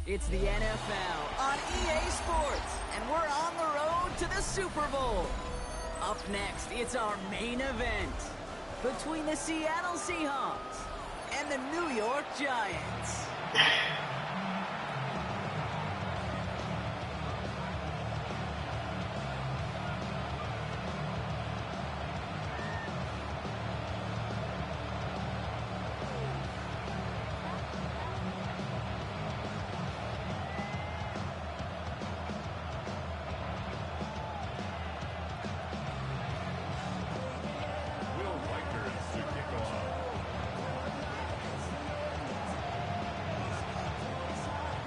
It's the NFL on EA Sports, and we're on the road to the Super Bowl. Up next, it's our main event between the Seattle Seahawks and the New York Giants.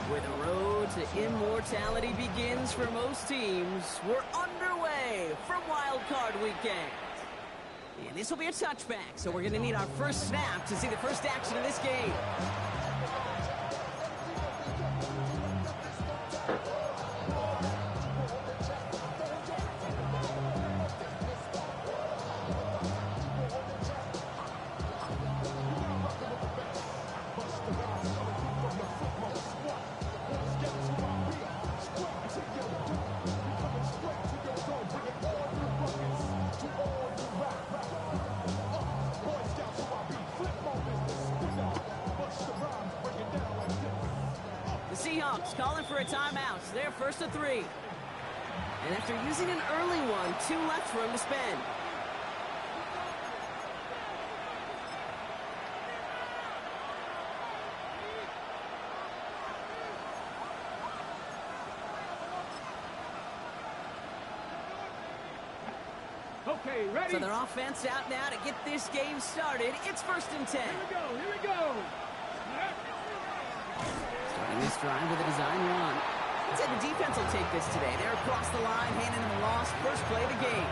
Where the road to immortality begins for most teams, we're underway for Wildcard weekend. And this will be a touchback, so we're going to need our first snap to see the first action of this game. Seahawks calling for a timeout. They're first to 3. And after using an early one, 2 left for him to spend. Okay, ready? So their offense out now to get this game started. It's first and 10. Here we go. Starting this drive with a design run. I'd say the defense will take this today. They're across the line, handing them a loss. First play of the game.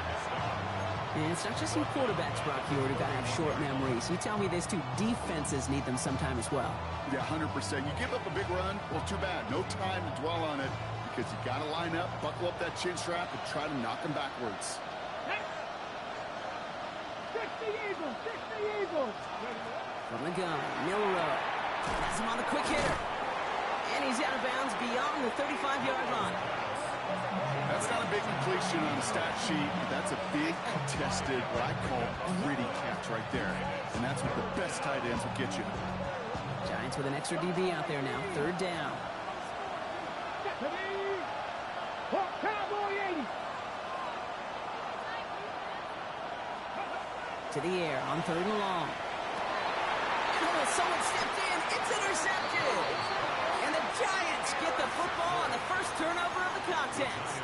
And it's not just you quarterbacks, Brock, you already got to have short memories. You tell me this too, defenses need them sometime as well. Yeah, 100%. You give up a big run, well, too bad. No time to dwell on it because you got to line up, buckle up that chin strap, and try to knock them backwards. From the gun, Milrow has him on the quick hitter. And he's out of bounds beyond the 35-yard line. That's not a big completion on the stat sheet, but that's a big contested, what I call gritty catch right there. And that's what the best tight ends will get you. Giants with an extra DB out there now. Third down. To the air on 3rd and long. Oh, someone stepped in. It's intercepted. And the Giants get the football on the first turnover of the contest.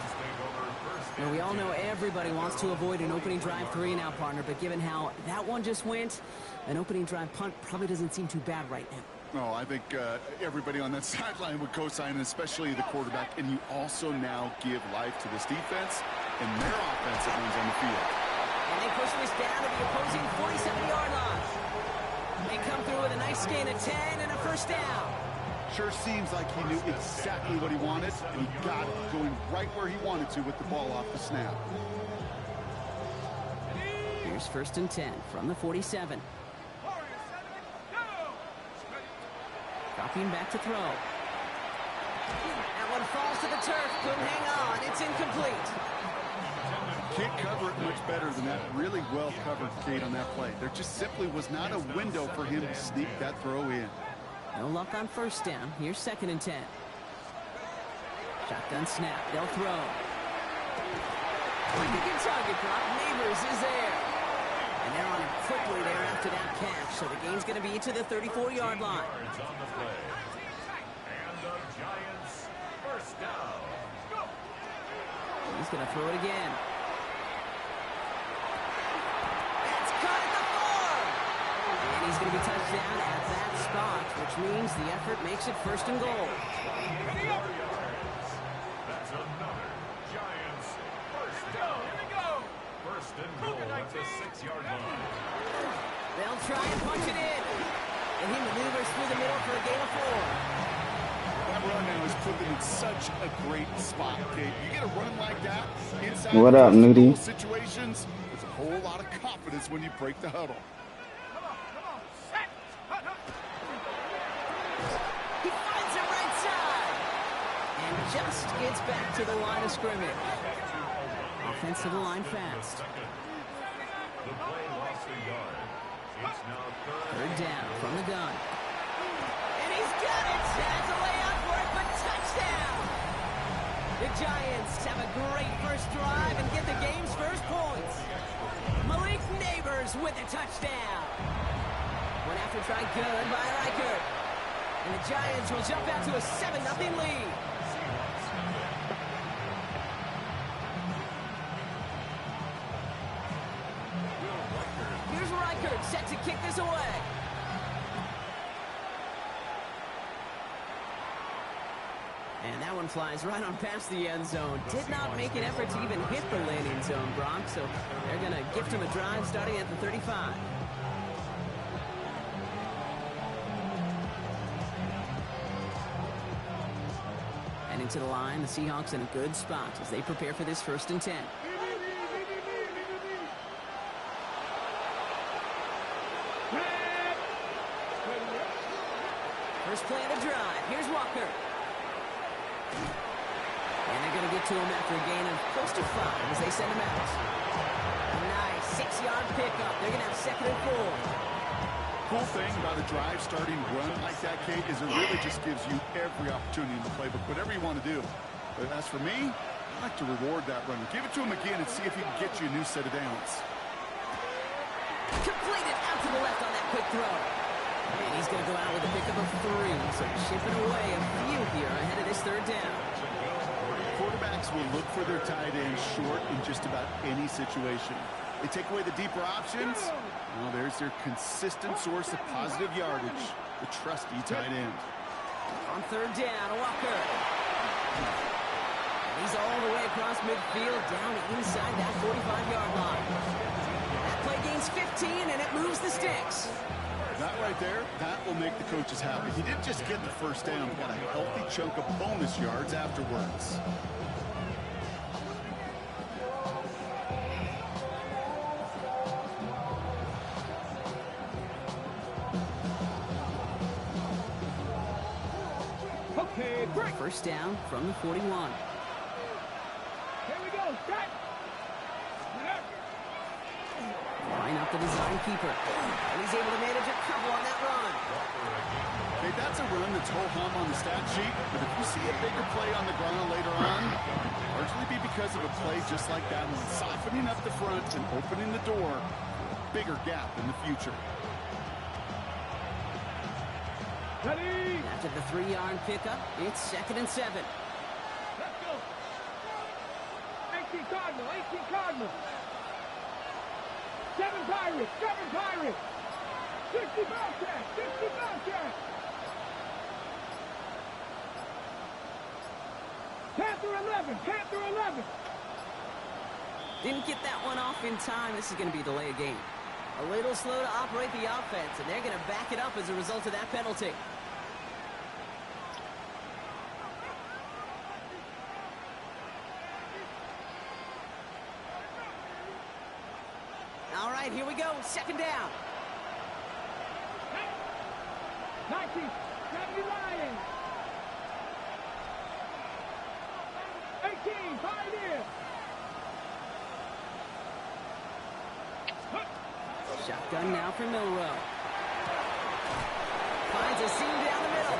Now, we all know everybody wants to avoid an opening drive 3 now, partner, but given how that one just went, an opening drive punt probably doesn't seem too bad right now. No, I think everybody on that sideline would co-sign, especially the quarterback. And you also now give life to this defense and their offense that runs on the field. And they push this down to the opposing 47-yard line. They come through with a nice gain of 10 and a first down. Sure seems like he knew exactly what he wanted, and he got it going right where he wanted to with the ball off the snap. Here's first and 10 from the 47. Dropping back to throw. That one falls to the turf. Couldn't hang on. It's incomplete. Can't cover it much better than that. Really well covered, Kate, on that play. There just simply was not a window for him to sneak that throw in. No luck on first down. Here's 2nd and 10. Shotgun snap. They'll throw. Quick and target drop. Neighbors is there. And they're on it quickly there after that catch. So the game's going to be to the 34-yard line. He's going to throw it again. He's going to be touched down at that spot, which means the effort makes it first and goal. That's another Giants first down. Here we go. First and goal at the 6-yard line. They'll try and punch it in. And he maneuvers through the middle for a gain of 4. That run now is put them in such a great spot, Kate. You get a run like that inside what up, Nudie? Situations, there's a whole lot of confidence when you break the huddle. He finds it right side. just gets back to the line of scrimmage. Offense to the line fast. The play lost a yard. It's now Third down from the gun. And he's got it. Has a way out for it, but touchdown. The Giants have a great first drive and get the game's first points. Malik Neighbors with a touchdown. Went after try good by Wildcard. And the Giants will jump out to a 7-0 lead. Here's Wildcard set to kick this away. And that one flies right on past the end zone. Did not make an effort to even hit the landing zone, Brock. So they're going to gift him a drive starting at the 35. And into the line, the Seahawks in a good spot as they prepare for this 1st and 10. First play of the drive. Here's Walker. And they're going to get to him after a gain of close to 5 as they send him out. Nice 6-yard pickup. They're going to have 2nd and 4. Cool thing about a drive starting run like that, Kate, is it really just gives you every opportunity in the playbook, whatever you want to do. But as for me, I like to reward that runner. Give it to him again and see if he can get you a new set of downs. Completed out to the left on that quick throw. And he's going to go out with a pickup of 3. So chipping away a few here ahead of this 3rd down. Quarterbacks will look for their tight end short in just about any situation. They take away the deeper options. Well, there's their consistent source of positive yardage, the trusty tight end. On 3rd down, Walker. And he's all the way across midfield, down inside that 45-yard line. That play gains 15, and it moves the sticks. That right there, that will make the coaches happy. He didn't just get the 1st down, he got a healthy chunk of bonus yards afterwards. Okay, break. 1st down from the 41. Here we go. Set. Line up the design keeper. And he's able to manage a couple on that run. Okay, that's a run that's ho-hum on the stat sheet, but if you see a bigger play on the ground later on, largely be because of a play just like that one, softening up the front and opening the door, bigger gap in the future. Ready. After the 3-yard pickup, it's 2nd and 7. Let's go. 18 Cardinal. 18 Cardinal. 7 Pirates. 7 Pirates. 60 Bobcats. 60 Bobcats. Panther 11. Panther 11. Didn't get that one off in time. This is going to be a delay of game. A little slow to operate the offense, and they're going to back it up as a result of that penalty. All right, here we go. 2nd down. 1970 Lions. 18 Pioneers. Shotgun now for Milrow. Finds a seam down the middle.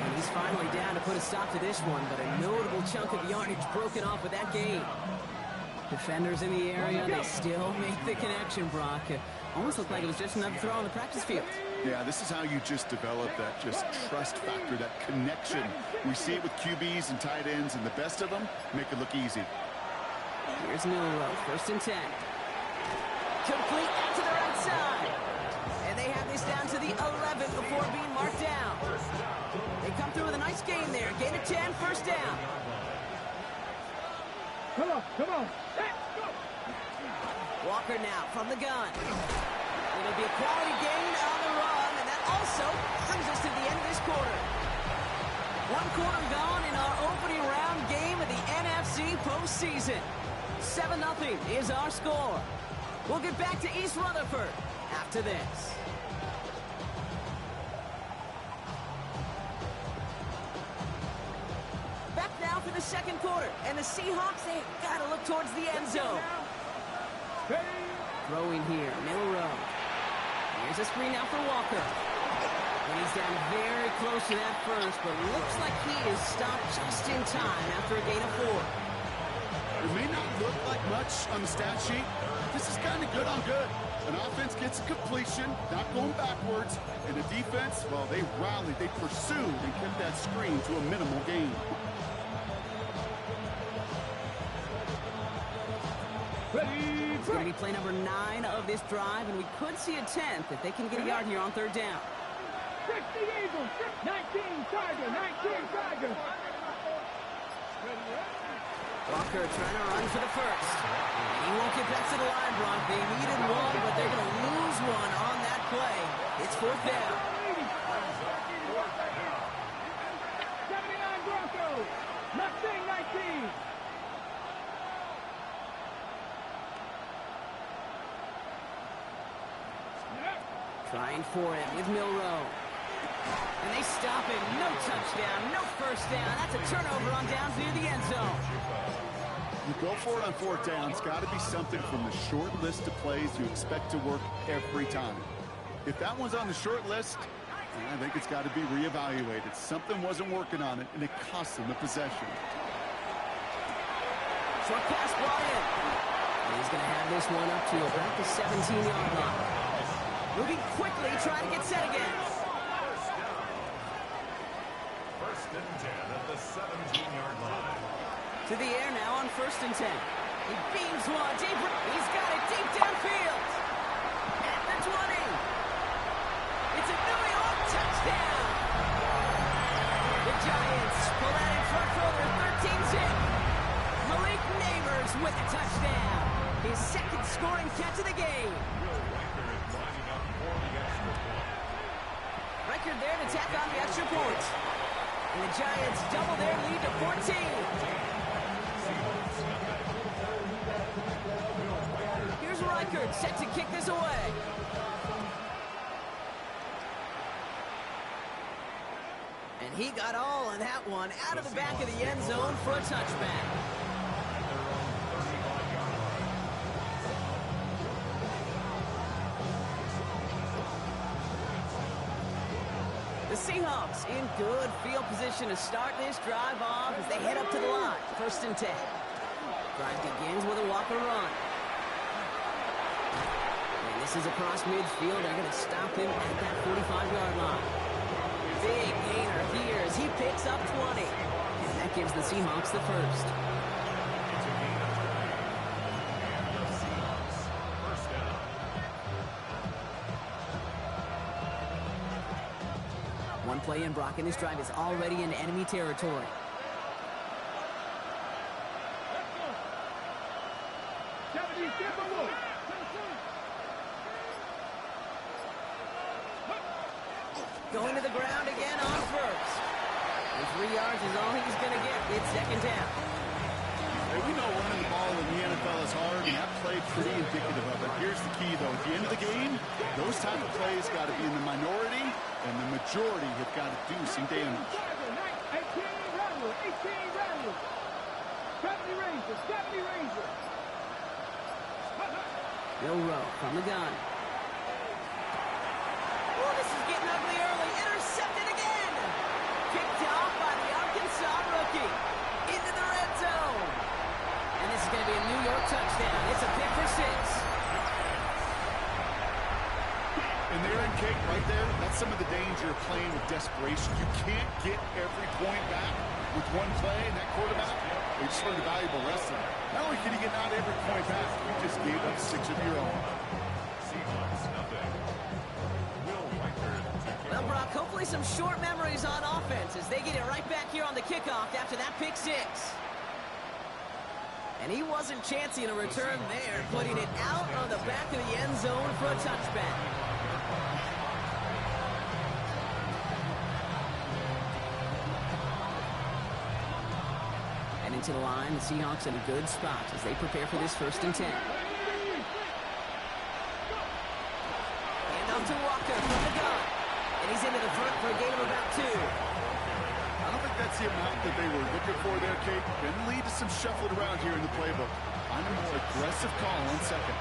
And he's finally down to put a stop to this one, but a notable chunk of yardage broken off with that gain. Defenders in the area, they still make the connection, Brock. It almost looked like it was just another throw on the practice field. Yeah, this is how you just develop that just trust factor, that connection. We see it with QBs and tight ends, and the best of them make it look easy. Here's Milrow, 1st and 10. Complete out to the right side. And they have this down to the 11 before being marked down. They come through with a nice gain there. Gain of 10, 1st down. Come on, come on. Let's go. Walker now from the gun. It'll be a quality gain on the run, and that also brings us to the end of this quarter. 1 quarter gone in our opening round game of the NFC postseason. 7-0 is our score. We'll get back to East Rutherford after this. Back now second quarter, and the Seahawks, they got to look towards the end zone. Throwing here, middle row. Here's a screen now for Walker. And he's down very close to that first, but looks like he is stopped just in time after a gain of 4. It may not look like much on the stat sheet. This is kind of good on good. An offense gets a completion, not going backwards, and the defense, well, they rallied, they pursued, and kept that screen to a minimal gain. It's going to be play number 9 of this drive, and we could see a 10th if they can get a yard here on third down. 60 Eagles, 19 Tiger, 19 Tiger. Walker trying to run for the first. And he won't get back to the line, Brock. They needed 1, but they're going to lose 1 on that play. It's fourth down. 79 Broncos, Mustang 19. Trying for it with Milroe. And they stop him. No touchdown, no first down. That's a turnover on downs near the end zone. You go for it on fourth down. It's got to be something from the short list of plays you expect to work every time. If that one's on the short list, I think it's got to be reevaluated. Something wasn't working on it, and it cost them the possession. Short pass brought in. And he's going to have this one up to about the 17-yard line. Moving quickly, trying to get set again. First and 10 at the 17-yard line. To the air now on first and 10. He beams one deep. He's got it deep downfield. At the 20. It's a New York touchdown. The Giants pull out in front for their 13th hit. Malik Neighbors with a touchdown. His second scoring catch of the game. Record there to tack on the extra point. And the Giants double their lead to 14. Here's Reichert set to kick this away. And he got all of that one out of the back of the end zone for a touchback. The Seahawks in good field position to start this drive off as they head up to the line. First and 10. Drive begins with a Walker run. And this is across midfield. They're going to stop him at that 45-yard line. Big gainer here as he picks up 20. And that gives the Seahawks the first. One play in, Brock, and this drive is already in enemy territory. Going to the ground again on first. And 3 yards is all he's going to get. It's second down. Hey, we know running the ball in the NFL is hard, and that play pretty indicative of it. Here's the key, though. At the end of the game, those type of plays got to be in the minority, and the majority have got to do some damage. 70 Rangers, 70 Rangers. Milroe from the gun. Oh, this is getting ugly early. Intercepted again. Kicked off by the Arkansas rookie. Into the red zone. And this is going to be a New York touchdown. It's a pick for 6. And there in Cake right there, that's some of the danger of playing with desperation. You can't get every point back with one play, and that quarterback, he just learned a valuable lesson. Not only can he get not every point back, he just gave up 6 of your own. Well, Brock, hopefully some short memories on offense as they get it right back here on the kickoff after that pick 6. And he wasn't chancing a return there, putting it out on the back of the end zone for a touchback. And into the line, the Seahawks in a good spot as they prepare for this first and 10. And off to Walker from the gun. And he's into the front for a gain of about 2. I don't think that that's the amount that they were looking for there, Kate. Going to lead to some shuffling around here in the playbook. On a more aggressive call on second.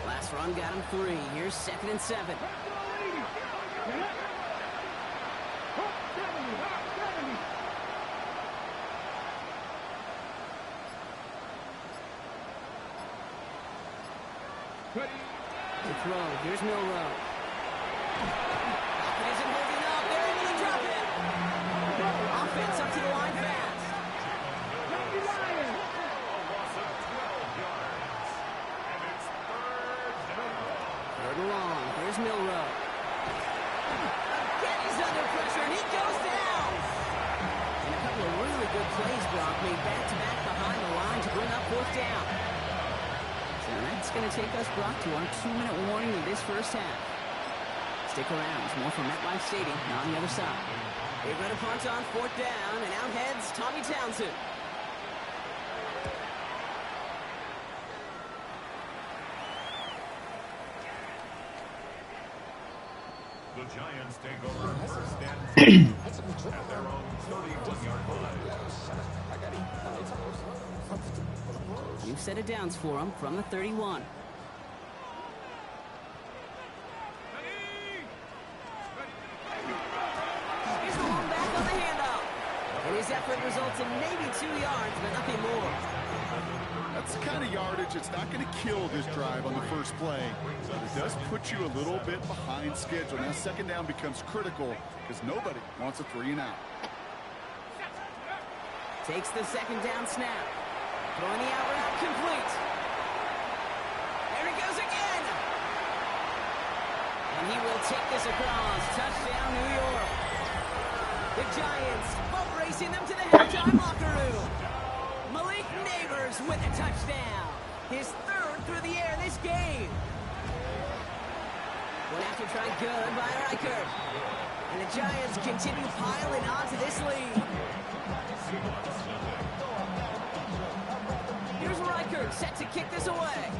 Last run got him 3. Here's 2nd and 7. The throw. Here's Milrow. It isn't holding up. They're able to drop it. Offense up to the line fast. Third and long. Here's Milrow. Again, he's under pressure, and he goes down. And a couple of really good plays, Brock, made back-to-back behind the line to bring up 4th down. So that's going to take us, Brock, to our 2-minute warning of this first half. Stick around. There's more from MetLife Stadium on the other side. They're going to punt on 4th down, and out heads Tommy Townsend. The Giants take over first and 10 at their own 31-yard line. New set of downs for him from the 31. He's going back on the handoff. And his effort results in maybe 2 yards, but nothing more. That's the kind of yardage that's not going to kill this drive on the first play. But it does put you a little bit behind schedule. Now 2nd down becomes critical because nobody wants a 3 and out. Takes the 2nd down snap. Throwing the out route complete. There he goes again. And he will take this across. Touchdown, New York. The Giants both racing them to the halftime locker room. Malik Neighbors with a touchdown. His 3rd through the air this game. Went after try good by Wildcard. And the Giants continue piling on to this lead. Here's Wildcard set to kick this away.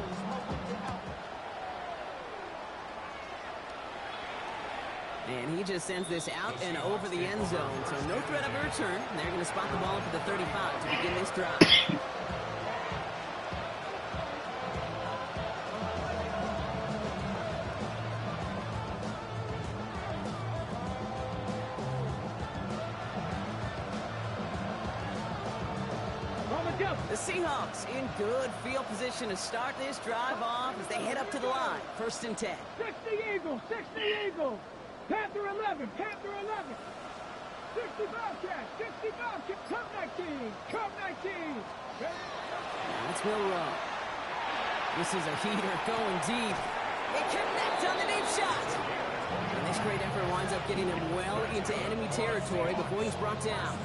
And he just sends this out and over the end zone. So no threat of a return. They're going to spot the ball for the 35 to begin this drive. The Seahawks in good field position to start this drive off as they head up to the line. 1st and 10. 60 Eagles, 60 Eagles. Panther 11, Panther 11. 60 Bobcats, 60 Bobcats. Cup 19, Cup 19. That's Milrow. This is a heater going deep. They connect on the deep shot. And this great effort winds up getting him well into enemy territory before he's brought down.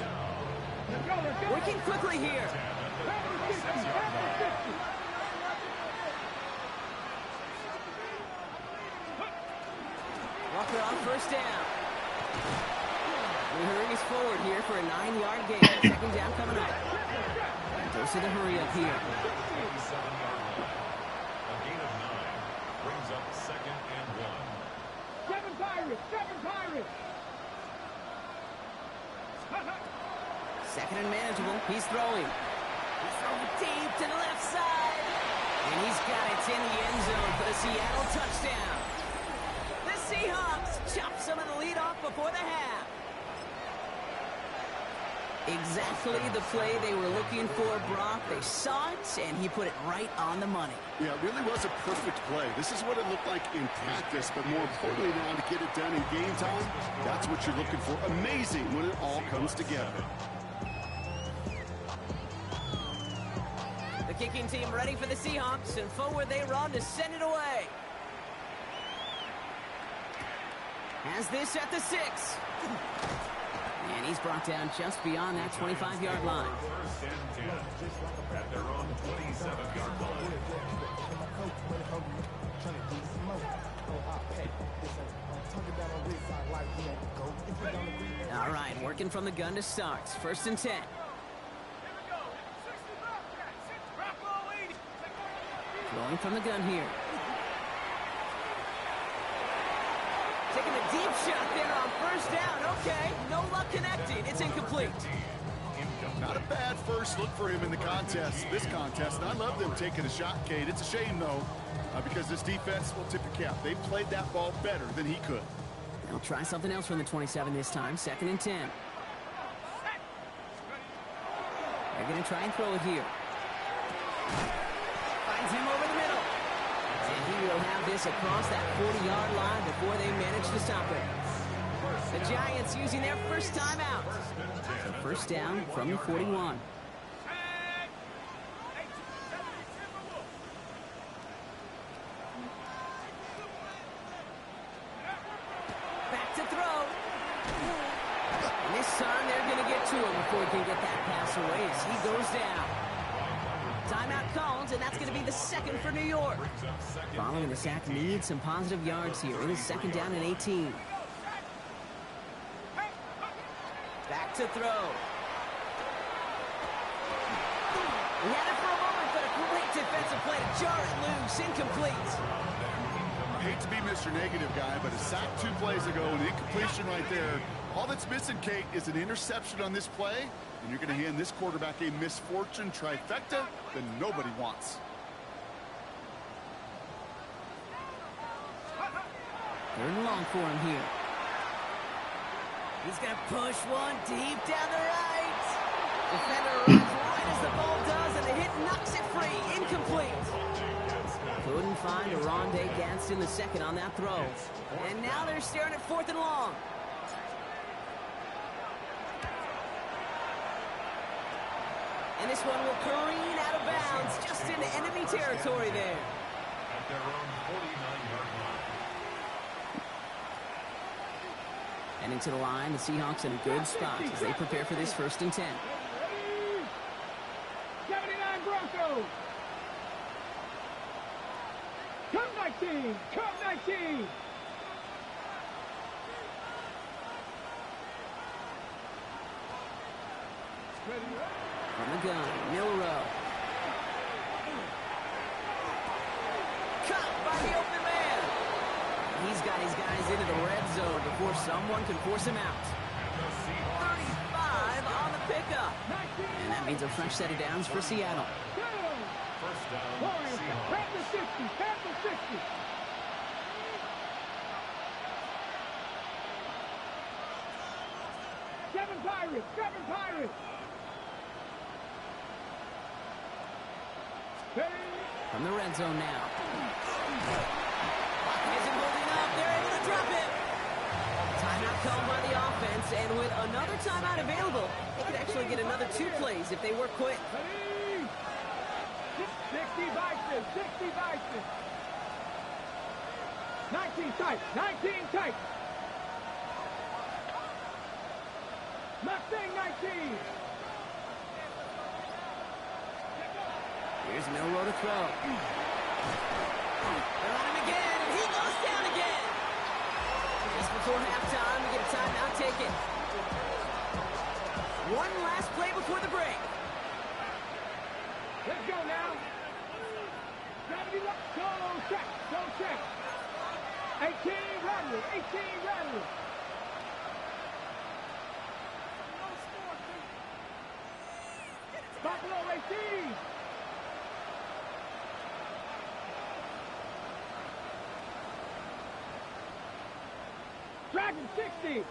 Working quickly here. Walker on 1st down. He hurries forward here for a 9-yard gain. 2nd down coming up. Goes to the hurry up here. A gain of 9 brings up 2nd and 1. 7 Pirates, 7 Pirates. 2nd and manageable. He's throwing. He's throwing deep to the left side. And he's got it in the end zone for the Seattle touchdown. The Seahawks chop some of the lead off before the half. Exactly the play they were looking for, Brock. They saw it, and he put it right on the money. Yeah, it really was a perfect play. This is what it looked like in practice, but more importantly now to get it done in game time, that's what you're looking for. Amazing when it all comes together. The kicking team ready for the Seahawks, and forward they run to send it away. Has this at the 6. And he's brought down just beyond that 25-yard line. 1st and 10 at their own 27-yard line. All right, working from the gun to start. 1st and 10. Throwing from the gun here. taking a deep shot there on first down. Okay, no luck connecting. It's incomplete. Not a bad first look for him in this contest. And I love them taking a shot, Kate. It's a shame, though, because this defense will tip your cap. They played that ball better than he could. They'll try something else from the 27 this time. 2nd and 10. They're going to try and throw it here. Finds him over the middle. And he will have this across that 40-yard line before they manage to stop it. The Giants using their first timeout. So first down from the 41. Back to throw. And this time they're going to get to him before he can get that pass away as he goes down. Timeout called, and that's going to be the 2nd for New York. Following the sack, needs some positive yards here. It is 2nd down and 18. Back to throw. He had it for a moment, but a great defensive play to jar it loose. Incomplete. I hate to be Mr. Negative guy, but a sack 2 plays ago, an incompletion right there. All that's missing, Kate, is an interception on this play, and you're going to hand this quarterback a misfortune trifecta that nobody wants. Third and long for him here. He's going to push one deep down the right. Defender runs right as the ball does, and the hit knocks it free. Incomplete. Couldn't find a Rondé Gadsden the 2nd on that throw. And now they're staring at 4th and long. And this one will careen out of bounds just into enemy territory there. At their own 49-yard line. Heading to the line, the Seahawks in a good spot as they prepare for this 1st and 10. 79 Broncos. Come 19. Come 19. From the gun, Milrow. Caught by the open man. He's got his guys into the red zone before someone can force him out. 35 on the pickup. And that means a fresh set of downs for Seattle. First down, Seahawks. Panther 60. Panther 60. Seven Pirates. 7 Pirates. From the red zone now. Isn't holding up. They're able to drop it. Timeout called by the offense, and with another timeout available, they could actually get another 2 plays if they work quick. 60 Bison. 60 Bison. 19 tight. 19 tight. Mustang 19. Here's Milrow to throw. They're on him again, and he goes down again. Just before halftime, we get a timeout taken. One last play before the break. Let's go now. 70 left. Go check. Go check. 18 Radley. 18 Radley. Buffalo 18. Dragon 60.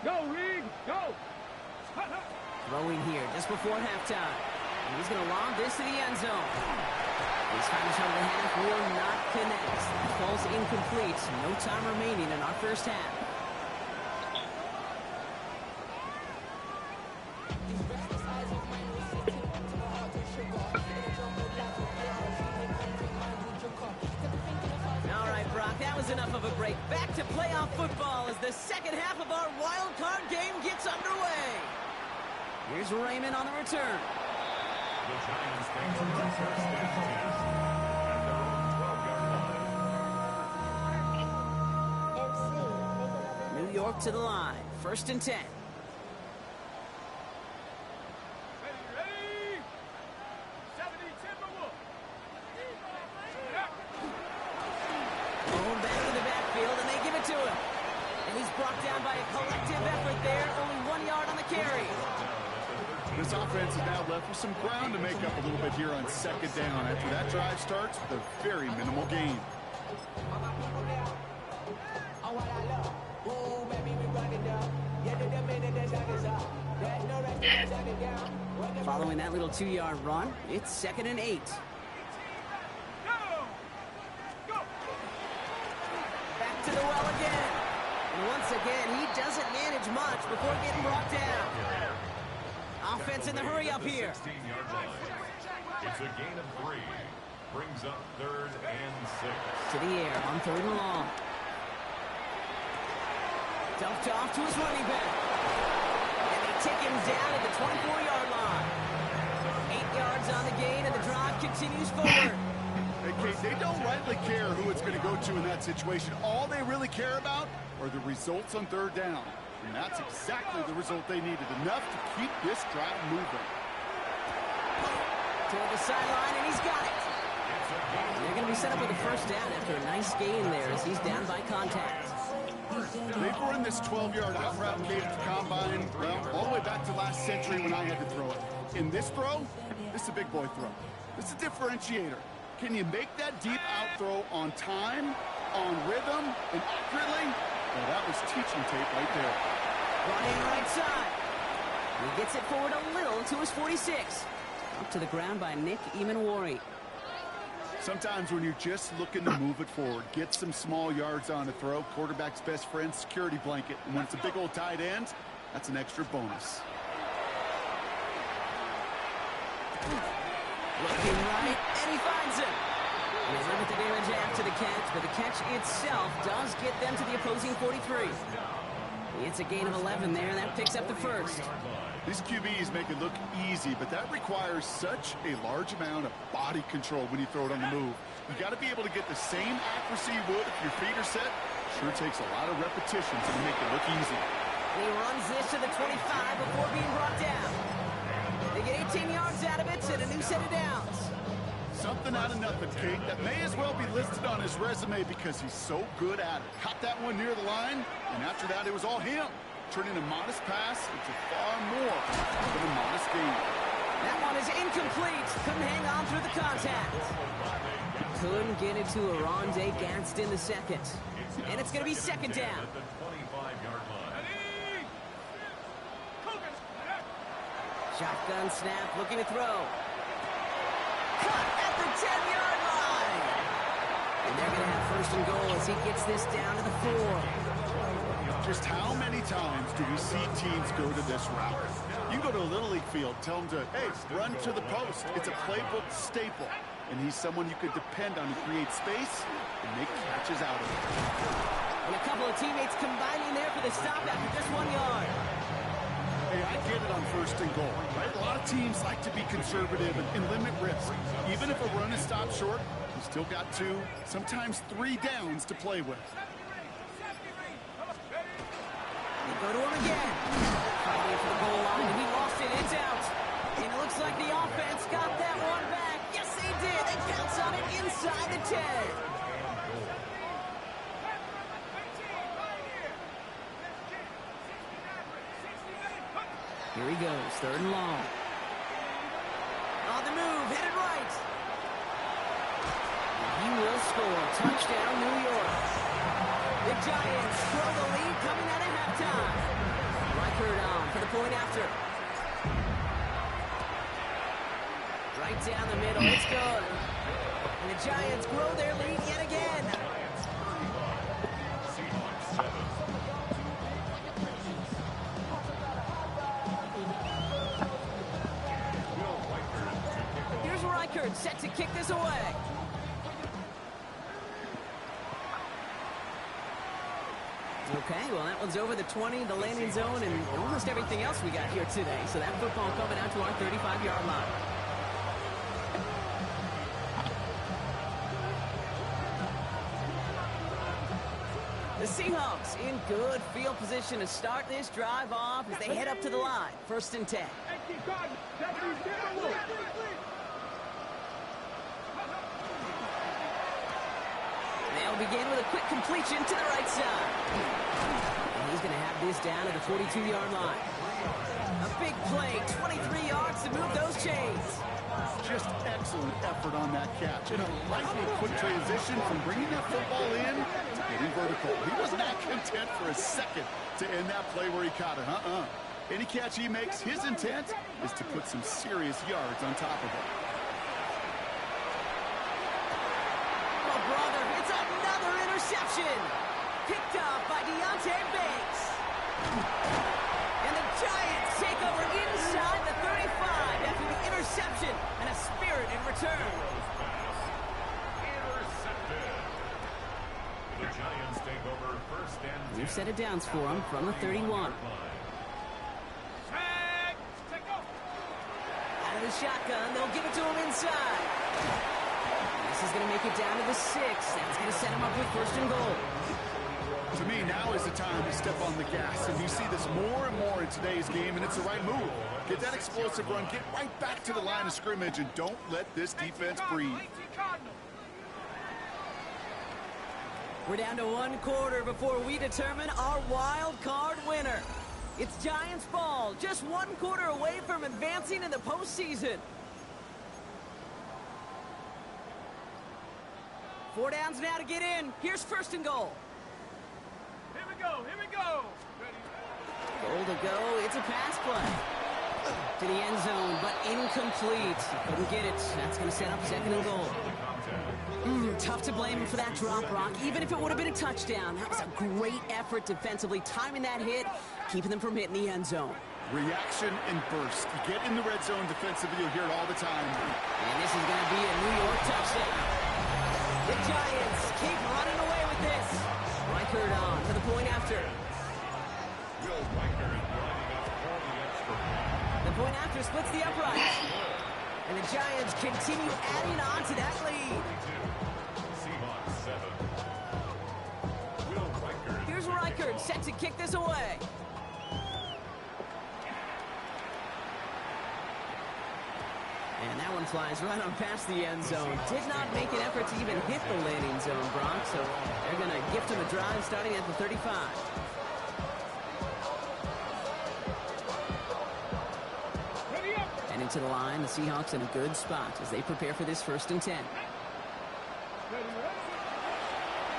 Go, Reed. Go. Throwing here just before halftime. And he's going to lob this to the end zone. This final shot of the half will not connect. That falls incomplete. No time remaining in our first half. All right, Brock, that was enough of a break. Back to playoff football as the second half of our wild card game gets underway. Here's Raymond on the return. The Giants take over the first and 10 at their own 12-yard line. New York to the line. 1st and 10. Ready? 70 Timberwolves. Going back to the backfield, and they give it brought down by a collective effort there. Only 1 yard on the carry. This offense is now left with some ground to make up a little bit here on second down after that drive starts with a very minimal gain. Following that little 2-yard run, it's 2nd and 8. Back to the well again. And once again, he doesn't manage much before getting brought down. Offense in the hurry up here. 16-yard line. It's a gain of 3. Brings up 3rd and 6. To the air on 3rd and long. Dumped off to his running back. And they take him down at the 24-yard line. 8 yards on the gain, and the drive continues forward. Hey, Kate, they don't rightly care who it's going to go to in that situation. All they really care about are the results on 3rd down. And that's exactly the result they needed. Enough to keep this drive moving. Toward the sideline, and he's got it. They're going to be set up with a 1st down after a nice gain there as he's down by contact. They've run this 12-yard out route, Kate, at the combine, well, all the way back to last century when I had to throw it. In this throw, this is a big boy throw. This is a differentiator. Can you make that deep out throw on time, on rhythm, and accurately? Well, that was teaching tape right there. Running right side. He gets it forward a little to his 46. Up to the ground by Nick Emanwari. Sometimes when you're just looking to move it forward, get some small yards on a throw, quarterback's best friend, security blanket. And when it's a big old tight end, that's an extra bonus. Looking right, and he finds him. They limit the damage after the catch, but the catch itself does get them to the opposing 43. It's a gain of 11 there, and that picks up the 1st. These QBs make it look easy, but that requires such a large amount of body control when you throw it on the move. You got to be able to get the same accuracy you would if your feet are set. Sure takes a lot of repetitions to make it look easy. He runs this to the 25 before being brought down. They get 18 yards out of it and a new set of downs. Something out of nothing, Kate. That may as well be listed on his resume because he's so good at it. Caught that one near the line, and after that, it was all him. Turning a modest pass into far more than a modest gain. That one is incomplete. Couldn't hang on through the contact. Couldn't get it to Arondé Gadsden the 2nd. And it's going to be 2nd down. Shotgun snap, looking to throw. Cut at the 10-yard line. And they're going to have 1st and goal as he gets this down to the 4. Just how many times do we see teams go to this route? You go to a Little League field, tell them to, hey, run to the post. It's a playbook staple. And he's someone you could depend on to create space and make catches out of it. And a couple of teammates combining there for the stop after just 1 yard. Hey, I get it on 1st and goal, right? A lot of teams like to be conservative and limit risk. Even if a run is stopped short, you still got 2, sometimes 3 downs to play with. Go to him again. Fighting for the goal line, and he lost it. It's out. And it looks like the offense got that one back. Yes, they did. They pounce on it inside the 10. Here he goes, 3rd and long. On the move, headed right. And he will score. Touchdown, New York. The Giants throw the lead coming out of halftime. Wildcard on for the point after. Right down the middle, it's good. And the Giants grow their lead yet again. Here's Wildcard set to kick this away. Okay, well, that one's over the 20, the landing zone, and almost everything else we got here today. So that football coming out to our 35-yard line. The Seahawks in good field position to start this drive off as they head up to the line. 1st and 10. They'll begin with a quick completion to the right side. And he's going to have this down at the 42-yard line. A big play, 23 yards to move those chains. Just excellent effort on that catch. And a lightning quick transition from bringing that football in to getting vertical. He was not content for a second to end that play where he caught it. Any catch he makes, his intent is to put some serious yards on top of it. Oh, brother, it's another interception. Picked up by Deontay Banks. And the Giants take over inside the 35 after the interception and a spirit in return. Intercepted. The Giants take over first and 10. New set of downs for him from the 31. Out of the shotgun, they'll give it to him inside. This is going to make it down to the 6. That's going to set him up with first and goal. To me, now is the time to step on the gas, and you see this more and more in today's game, and it's the right move. Get that explosive run, get right back to the line of scrimmage, and don't let this defense breathe. We're down to 1 quarter before we determine our wild card winner. It's Giants ball, just 1 quarter away from advancing in the postseason. 4 downs now to get in. Here's first and goal. Here we go. Goal to go. It's a pass play to the end zone, but incomplete. Couldn't get it. That's going to set up second and goal. Tough to blame him for that drop, Brock, even if it would have been a touchdown. That was a great effort defensively, timing that hit, keeping them from hitting the end zone. Reaction and burst. You get in the red zone defensively, you'll hear it all the time. And this is going to be a New York touchdown. The Giants keep running away with this. Wildcard on to the point after. Wildcard lining up for the extra point. The point after splits the uprights. And the Giants continue adding on to that lead. Seahawks 7. Wildcard. Here's Wildcard set to kick this away. And that one flies right on past the end zone. Did not make an effort to even hit the landing zone, Brock. So they're going to gift him a drive starting at the 35. And into the line, the Seahawks in a good spot as they prepare for this first and 10.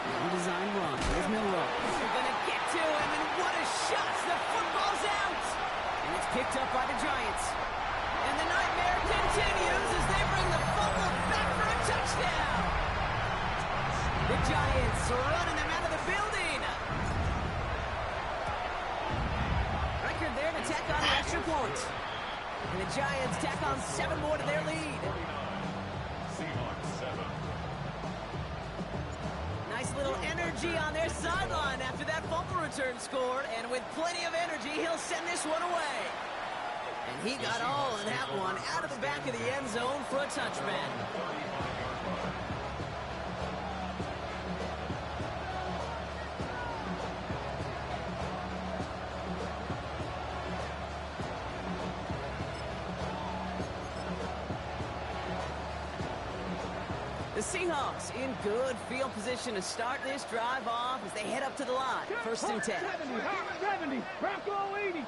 Well-designed run. Here's Milrow. They're going to get to him, and what a shot! The football's out! And it's picked up by the Giants. And the nightmare continues as they bring the fumble back for a touchdown. The Giants are running them out of the building. Record there to tack on the extra point. And the Giants tack on 7 more to their lead. Seahawks 7. Nice little energy on their sideline after that fumble return scored. And with plenty of energy, he'll send this one away. And he got all of that one out of the back of the end zone for a touchback. The Seahawks in good field position to start this drive off as they head up to the line. First and 10. 70, Bronco 80.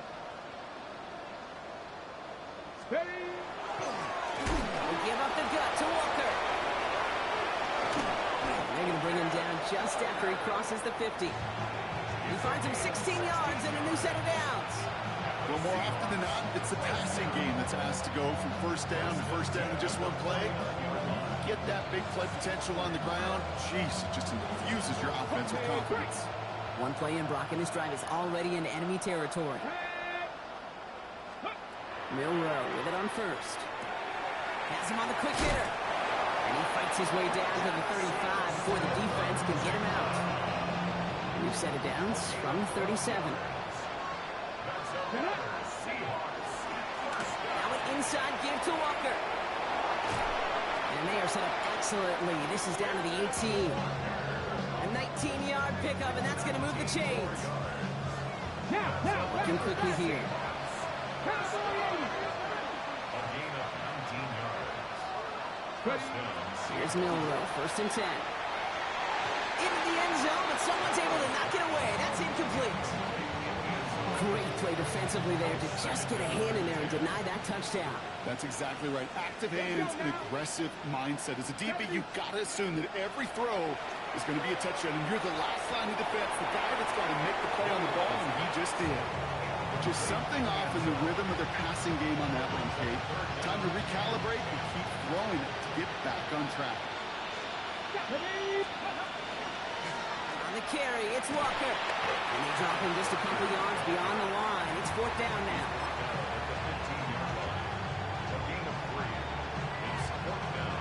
Steady. They give up the gut to Walker. They're going to bring him down just after he crosses the 50. He finds him 16 yards and a new set of downs. Well, more often than not, it's the passing game that's asked to go from first down in just one play. Get that big play potential on the ground. Jeez, it just infuses your offense with confidence. One play in, Brock, and this drive is already in enemy territory. Milrow with it on first. Has him on the quick hitter. And he fights his way down to the 35 before the defense can get him out. New set of downs from the 37. Now an inside give to Walker. And they are set up excellently. This is down to the 18. A 19-yard pickup, and that's going to move the chains. Looking quickly here. A gain of 19 yards. First down. Here's Milrow, first and 10. Into the end zone, but someone's able to knock it away. That's incomplete. Great play defensively there to just get a hand in there and deny that touchdown. That's exactly right. Active hands and aggressive mindset. As a DB, you've got to assume that every throw is going to be a touchdown, and you're the last line of defense, the guy that's got to make the play on the ball, and he just did. Just something off in the rhythm of their passing game on that one, Kate. Time to recalibrate and keep throwing it to get back on track. On the carry, it's Walker. And they drop him just a couple yards beyond the line. It's 4th down now. A gain of 3. It's 4th down.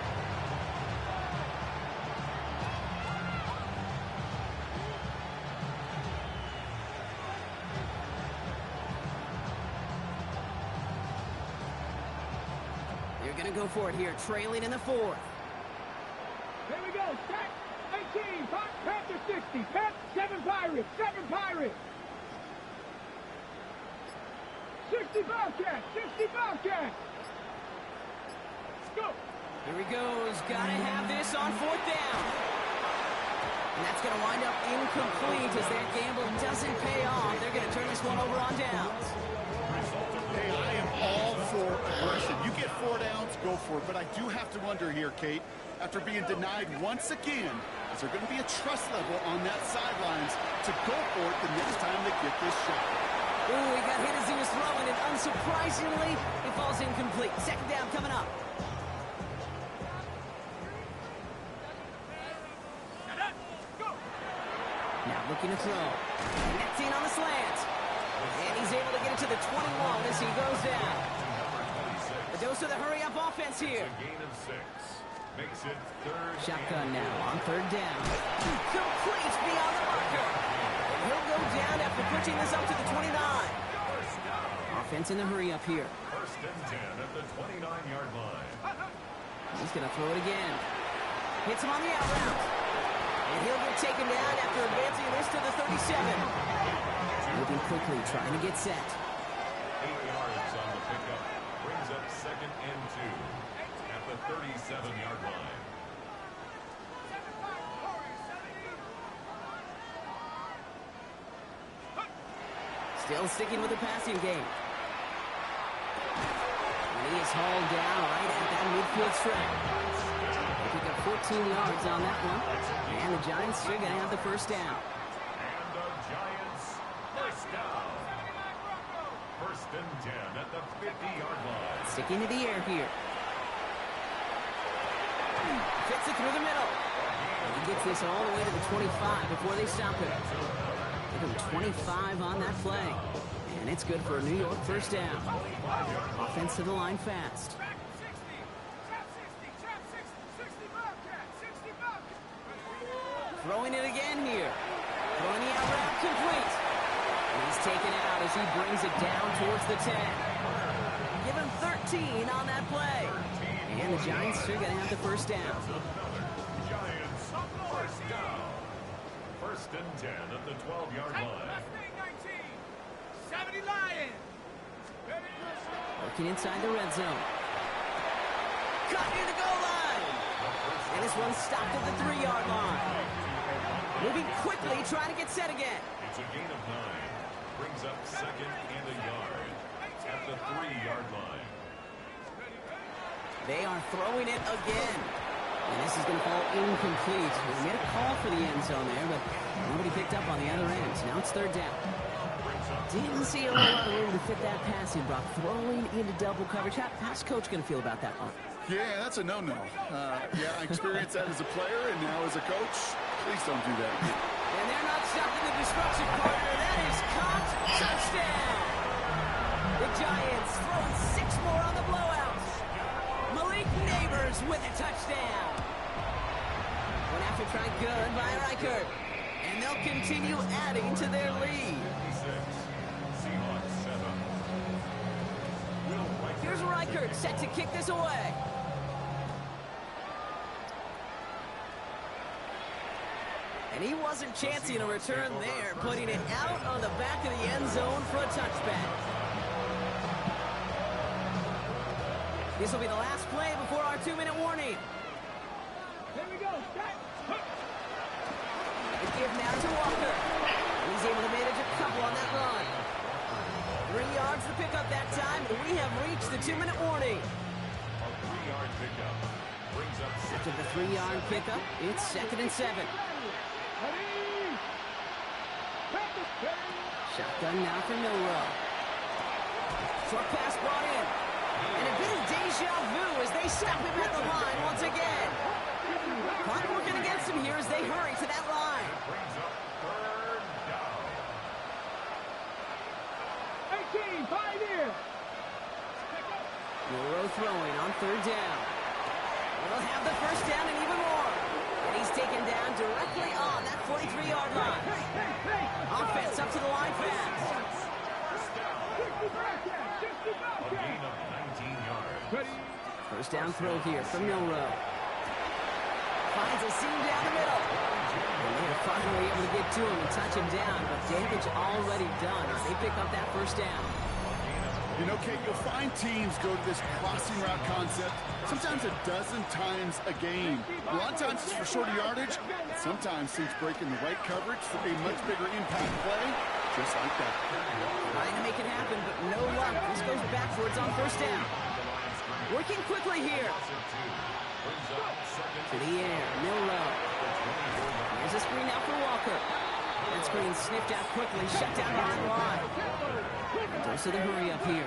They're going to go for it here, trailing in the 4th. Here we go. Set. 18. Panther 60. 7 Pirates. 7 Pirates. 60 Bobcats. 60 Bobcats. Let's go. Here he goes. Got to have this on 4th down. And that's going to wind up incomplete as that gamble doesn't pay off. They're going to turn this one over on downs. Hey, I am all for aggression. You get 4 downs, go for it. But I do have to wonder here, Kate, after being denied once again, is there going to be a trust level on that sidelines to go for it the next time they get this shot? Ooh, he got hit as he was throwing, and unsurprisingly, it falls incomplete. 2nd down coming up. Now looking to throw. Connecting on the slant. And he's able to get it to the 21 as he goes down. The dose of the hurry-up offense here. A gain of 6. Makes it 3rd. Shotgun now on 3rd down. Complete beyond the marker. And he'll go down after pushing this up to the 29. Offense in the hurry-up here. 1st and 10 at the 29-yard line. He's going to throw it again. Hits him on the out route. And he'll get taken down after advancing this to the 37. Moving quickly, trying to get set. 8 yards on the pickup. Brings up 2nd and 2 at the 37-yard line. Still sticking with the passing game. And he is hauled down right at that midfield strip. They pick up 14 yards on that one. And the Giants are going to have the 1st down. And the Giants, 1st down. 1st and 10 at the 50-yard line. Sticking to the air here. Fits it through the middle. And he gets this all the way to the 25 before they stop it. Give him 25 on that play. And it's good for a New York 1st down. Offense to the line fast. Throwing it again here. Throwing the out route complete. And he's taken out as he brings it down towards the 10. Give him 13 on that play. And the Giants are going to have the 1st down. Giants, 1st down. 1st and 10 at the 12-yard line. 70 Lions. Working inside the red zone. Cut near the goal line. And this one stopped at the 3-yard line. Moving quickly, trying to get set again. It's a gain of 9. Brings up 2nd and a yard at the 3-yard line. They are throwing it again. And this is going to fall incomplete. They made a call for the end zone there, but nobody picked up on the other end. Now it's 3rd down. Didn't see a lot of room to fit that pass in, Brock. Throwing into double coverage. How's Coach going to feel about that one? Yeah, that's a no-no. Yeah, I experienced that as a player and now as a coach. Please don't do that. And they're not stopping the destruction, partner. That is caught. Touchdown. The Giants throwing 6 more on the blowout. Malik Neighbors with a touchdown. Went after tried good by Wildcard. And they'll continue adding to their lead. Seahawks 7. Here's Wildcard set to kick this away. And he wasn't chancing a return there, putting it out on the back of the end zone for a touchback. This will be the last play before our 2-minute warning. Here we go. The give now to Walker. He's able to manage a couple on that run. 3 yards to pick up that time, and we have reached the 2-minute warning. A 3-yard pickup brings up After the 3-yard pickup, it's 2nd and 7. Shotgun now for Milrow. Short pass brought in. And a bit of deja vu as they stop him at the line once again. Clock working against him here as they hurry to that line. brings up 3rd down. 18, 5 here. Milrow throwing on 3rd down. We'll have the 1st down and even more. And he's taken down directly on that 43-yard line. Offense up to the line fast. A gain of 19 yards. 1st down throw here from Milrow. Finds a seam down the middle. And they're finally able to get to him and touch him down, but damage already done as they pick up that 1st down. You know, Kate, you'll find teams go to this crossing route concept sometimes a dozen times a game. A lot of times it's for shorter yardage, but sometimes teams breaking the right coverage for a much bigger impact play, just like that. Trying to make it happen, but no luck. This goes backwards on 1st down. Working quickly here. To the air, Milrow. Here's a screen out for Walker. That screen sniffed out quickly, shut down behind the line. Dose of the hurry up here.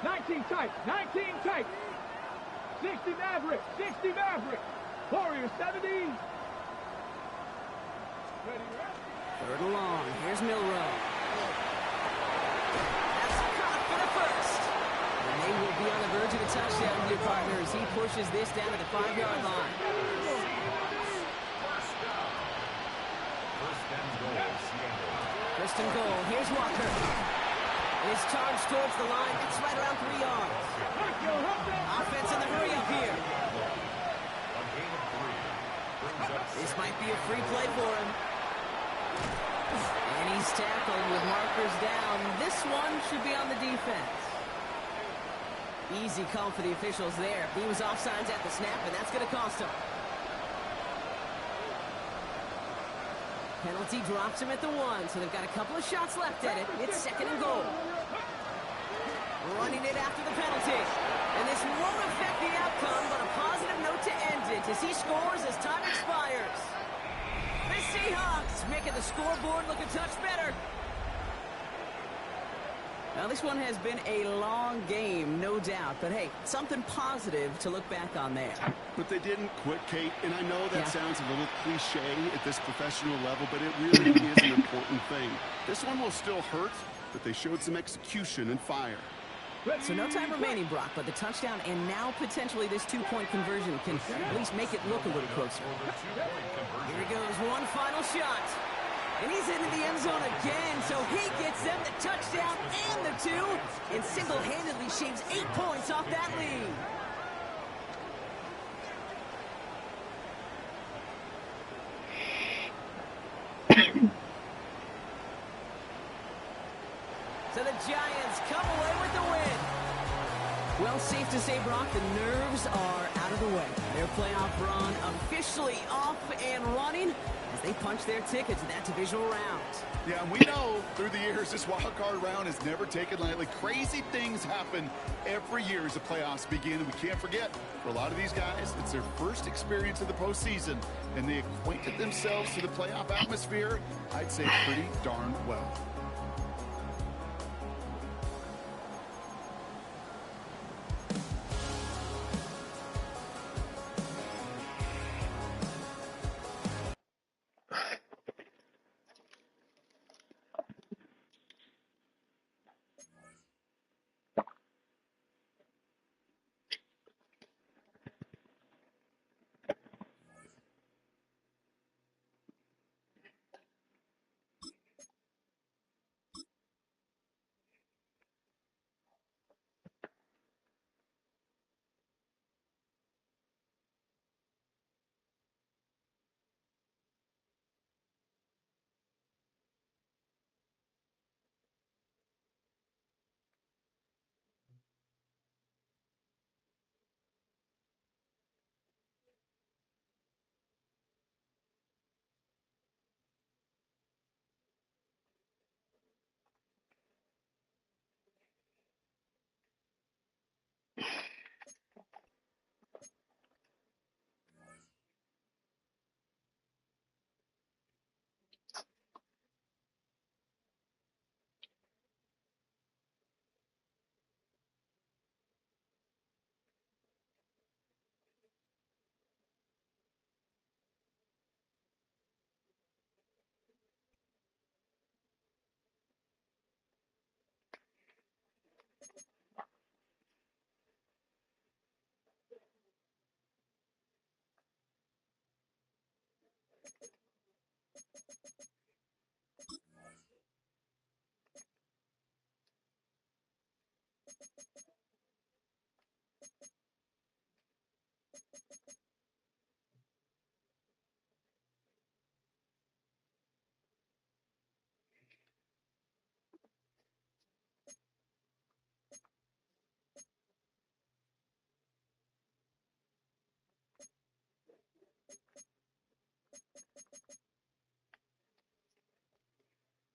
19 tight, 19 tight. 60 Maverick, 60 Maverick. Warriors 70. Ready, 3rd and long. Here's Milrow. That's caught for the 1st. And they will be on the verge of a touchdown, new partners. He pushes this down to the 5-yard line. First and goal. Here's Walker. His charge towards the line. It's right around 3 yards. Offense in the hurry up here. This might be a free play for him. And he's tackled with markers down. This one should be on the defense. Easy call for the officials there. He was offsides at the snap, and that's going to cost him. Penalty drops him at the 1, so they've got a couple of shots left at it. It's 2nd and goal. Running it after the penalty. And this won't affect the outcome, but a positive note to end it as he scores as time expires. The Seahawks making the scoreboard look a touch better. Now, this one has been a long game, no doubt. But, hey, something positive to look back on there. But they didn't quit, Kate, and I know that sounds a little cliche at this professional level, but it really is an important thing. This one will still hurt, but they showed some execution and fire. So no time remaining, Brock, but the touchdown and now potentially this 2-point conversion can at least make it look a little closer. Here he goes, one final shot. And he's into the end zone again, so he gets them the touchdown and the 2, and single-handedly shaves 8 points off that lead. So the Giants come away with the win. Well, safe to say, Brock, the nerves are out of the way. Their playoff run officially off and running as they punch their ticket to that divisional round. Yeah, and we know through the years this wildcard round is never taken lightly. Crazy things happen every year as the playoffs begin. And we can't forget, for a lot of these guys, it's their first experience of the postseason, and they acquainted themselves to the playoff atmosphere, I'd say, pretty darn well.